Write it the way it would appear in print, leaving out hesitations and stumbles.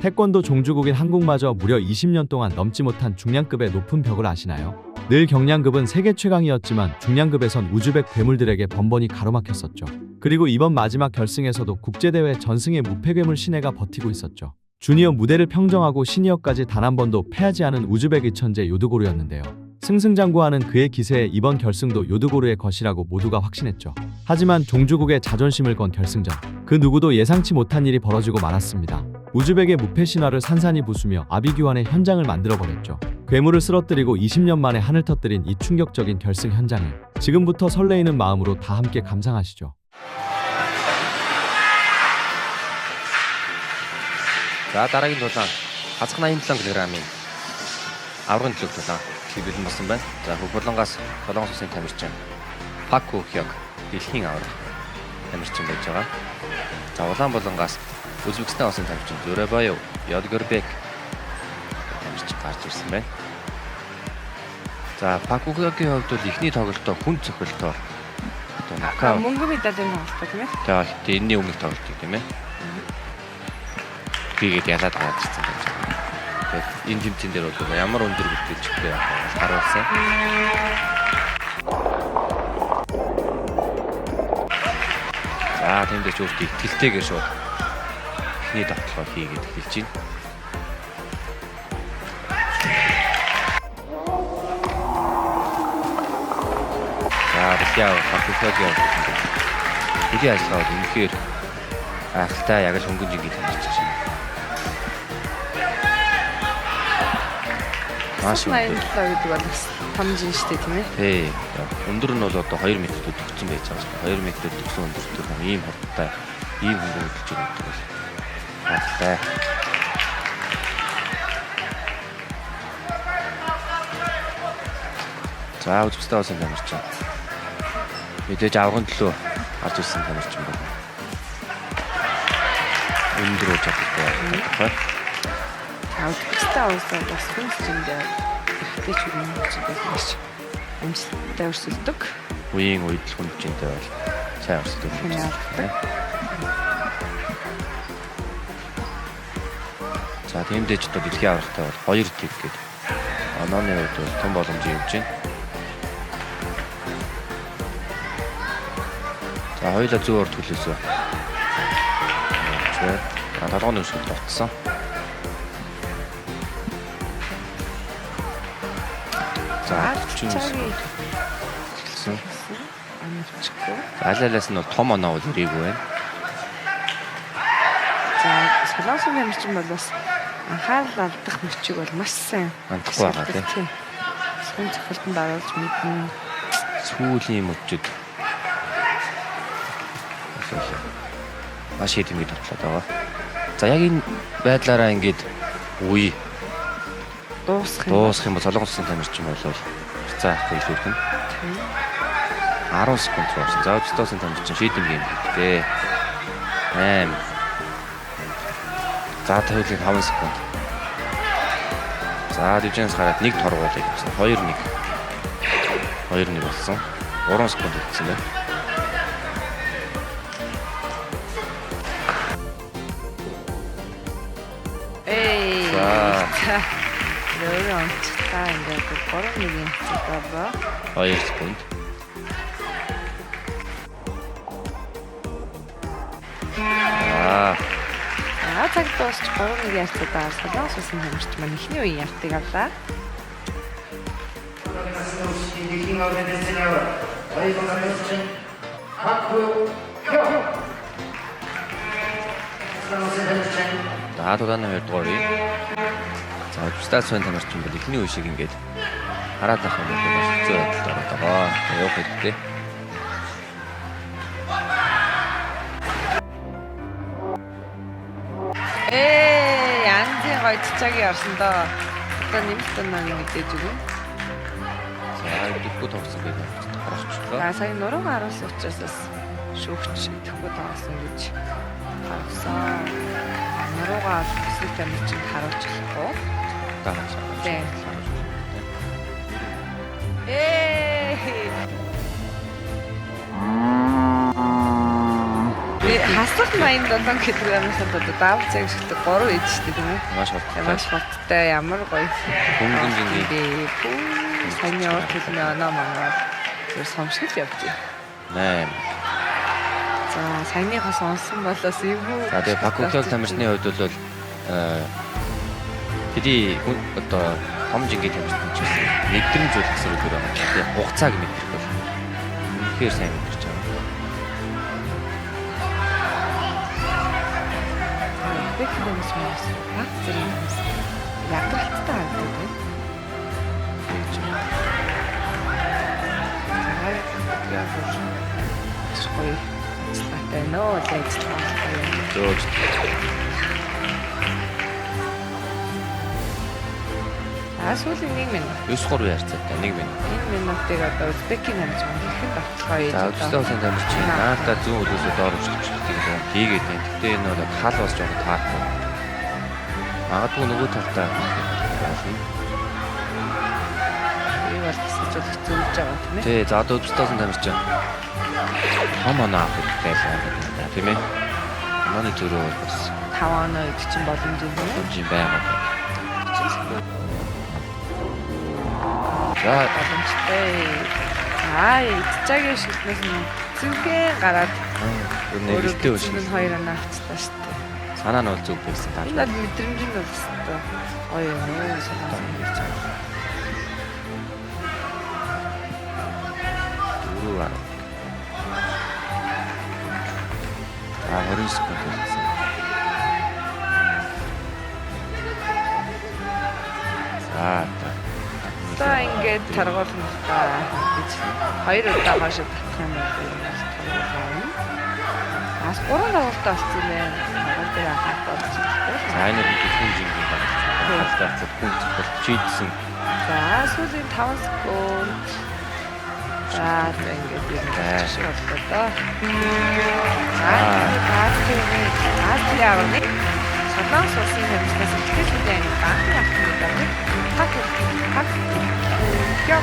태권도 종주국인 한국마저 무려 20년 동안 넘지 못한 중량급의 높은 벽을 아시나요? 늘 경량급은 세계 최강이었지만 중량급에선 우즈벡 괴물들에게 번번이 가로막혔었죠. 그리고 이번 마지막 결승에서도 국제대회 전승의 무패괴물 신예가 버티고 있었죠. 주니어 무대를 평정하고 시니어까지 단 한 번도 패하지 않은 우즈벡의 천재 요드고르였는데요. 승승장구하는 그의 기세에 이번 결승도 요드고르의 것이라고 모두가 확신했죠. 하지만 종주국의 자존심을 건 결승전, 그 누구도 예상치 못한 일이 벌어지고 말았습니다. 우즈벡의 무패 신화를 산산이 부수며 아비규환의 현장을 만들어버렸죠. 괴물을 쓰러뜨리고 20년 만에 하늘 터뜨린 이 충격적인 결승 현장을 지금부터 설레이는 마음으로 다 함께 감상하시죠. За дараагийн дулаан хазах 87 кг-ийн аврагын төлөв дулаан бэлэн болсон байна. За Хөвбөрлөнгөөс Солонгос улсын тамирчин Пак Хёг дэлхийн авраг тамирчин байж байгаа. За Улаанбаатараас Узбекистан улсын тамирчин Зөрөбаев Ёдгорбек тамирчин гарч ирсэн байна. За Пак Хёгийн хувьд бол эхний тоглолтоо хүн цохилтоор нокаут мөнгө мэдээд энэ тоглолт тийм ээ. тэгээд энэний өмнөх тоглолт тийм ээ. Бигээд ялаад гараад ирсэн байж байгаа. Тэгээд энэ тэмцээн дээр бол ямар өндөр бүтэц чигтэй харуулсан. За тэмдэж өөртөө итгэлтэйгээр шууд эхний тоглолтоо хийгээд эхэлж байна. За бэлээ факультетийн хэдий ажиллагаа үнэхээр ахалтай яг л хөнгөн жингийн тамирч байна. Маш өндөр гэдэг бол бас том жин штэ тийм ээ. Тий. Өндөр нь бол одоо 2 м-д төгссөн байж байгаа шүү. 2 м-д төгсөн өндөртөө ийм хурдтай ийм хөнгөн хөдөлж байгаа гэдэг бол ахалтай. За Узбекистан улсын тамирчин мэдээж аврагын төлөө гарч ирсэн тамирчин байна. Өндөр үеж чаддаг байна. Узбекистан улсаа бас хүн зэндээ ихтэй ч юм уу гэж байна. Амжилттай өрсөлдөг. Үеийн үед л хүн зэндээ бол сайн өрсөлдөг байна. За тиймдээ ч одоо дэлхийн аврагтай бол 2 тийг гээд онооны үед бол том боломжийг өгч байна. За хоёулаа зөвөр төлөөсөө. Талгооны өсөлт болцсон. За чимсэн. Алалаас нь бол том оноо бол ирээгүй байна. За Солонгосын тамирчин бол бас анхаарал алдах мөчиг бол маш сайн хандахгүй байгаа тийм. Сүн цохилтонд оруулж мэднэ. Сүүлийн мөчөд маш их тэмдэг тоглоод байгаа. За яг энэ байдлаараа ингээд үе дуусах юм бол Солонгос улсын тамирчин бол за авахгүй л үлдэн. 10 секунд болсон. За Узбекистан улсын тамирчин шийдэм гейм хийхдээ. 8. За тавилыг 5 секунд. За дижэнс гараад нэг торгуулыг авсан. 2-1. 2-1 болсон. 3 секунд үлдсэн байна. Нөрөө онцтой ингээд 3-1 цогцоо. 2 секунд. Цаг дуусч 3-1 ярьцгаа Солонгос улсын тамирч маань эхний үеийн явтыг авлаа. За дулааны 2 дугаар үе. За Узбекистан улсын тамирчин бол эхний үе шиг ингээд хараад байх юм бол хэцүү байдалд ороод байгаа. Явах хэрэгтэй. Янзын гоё цэцагийн орсон доо. Одоо нэмэлт оноо мэдээж өгнө. За дэггүй тогсон гэж хараачлаа. За сая нуруугаа харуулсан учраас бас шүүгч идэхгүй тоглосон гэж харсан. Нуруугаа төсөл тамирчин харуулж болохгүй. Тийм. Асар 87 кг-аас одоо даав цаг шигтэй 3 ээж шүү дээ тийм үү? Маш болтой. Маш хурдтай ямар гоё. Хөнгөн жингийн Саяны урт хэлний оноо манаа зөв сомшил явж байна. 8. За саяныхаа сонсон болоос юм уу? За тэгээ Бакукёг тамирчны хувьд бол тэдний одоо том жингийн тамирчин ч гэсэн мэдрэмж үлдсэр өгөр байгаа. Тэгээ хугацааг мэдрэх бол үнэхээр сайн мэдэрч байгаа. Бэк хэмээс мас баг зэрэг юмс. Ядралттай харагддаг. Тэгж байна. Сой. Слатай нөө лэжтэй. Зөөж. Сүүлийн 1 минут. 9-3 ярцаатай 1 минут. 1 минутыг одоо Узбекийн амжиг хэрхэн давталгаа хийж За Үзбекистан тамирчин наадаа зүүн өдөөсөө доор өчтөлтийг хийгээд байна. Гэтэ энэ бол хал бас жоох таарахгүй. Магадгүй нөгөө талдаа болно. би бол хэсэгжүүлэх зөвлөж байгаа тийм ээ. Тий, за одоо Үзбекистан тамирчин. Хамаа байлаа тийм ээ. Манай төрөө бол бас 5 оноо идэх чинь боломж юм байна. хэмжээ байгаа. За Боломжтой. Идчихагийн шилнээс нь зүгэн гараад нэрэлтэй биш. нь 2 оноо авчихлаа шүү дээ. Санаа нь бол зүг байсан таа. Энэ мэдрэмж нь бол өстой. Гоё юм уу санаа нь гэж байна. Үрүү. 20 секунд болсон. За ингээд таргуулна та гэж 2 удаа хашаа татах юм байна. Бас 3 давалтаа болсон юм байна. Таргуул дээр анхаарах болж байна. За энэ нь хүн жингийн байна. Халтаацад хүн зөвхөн чийдсэн. За сүүлийн 5 секунд. За ингээд юм байна. Аатлиавны Солонгос улсын хэмжээс ихтэй үеийн банк ахмад байна. Хак. Яа.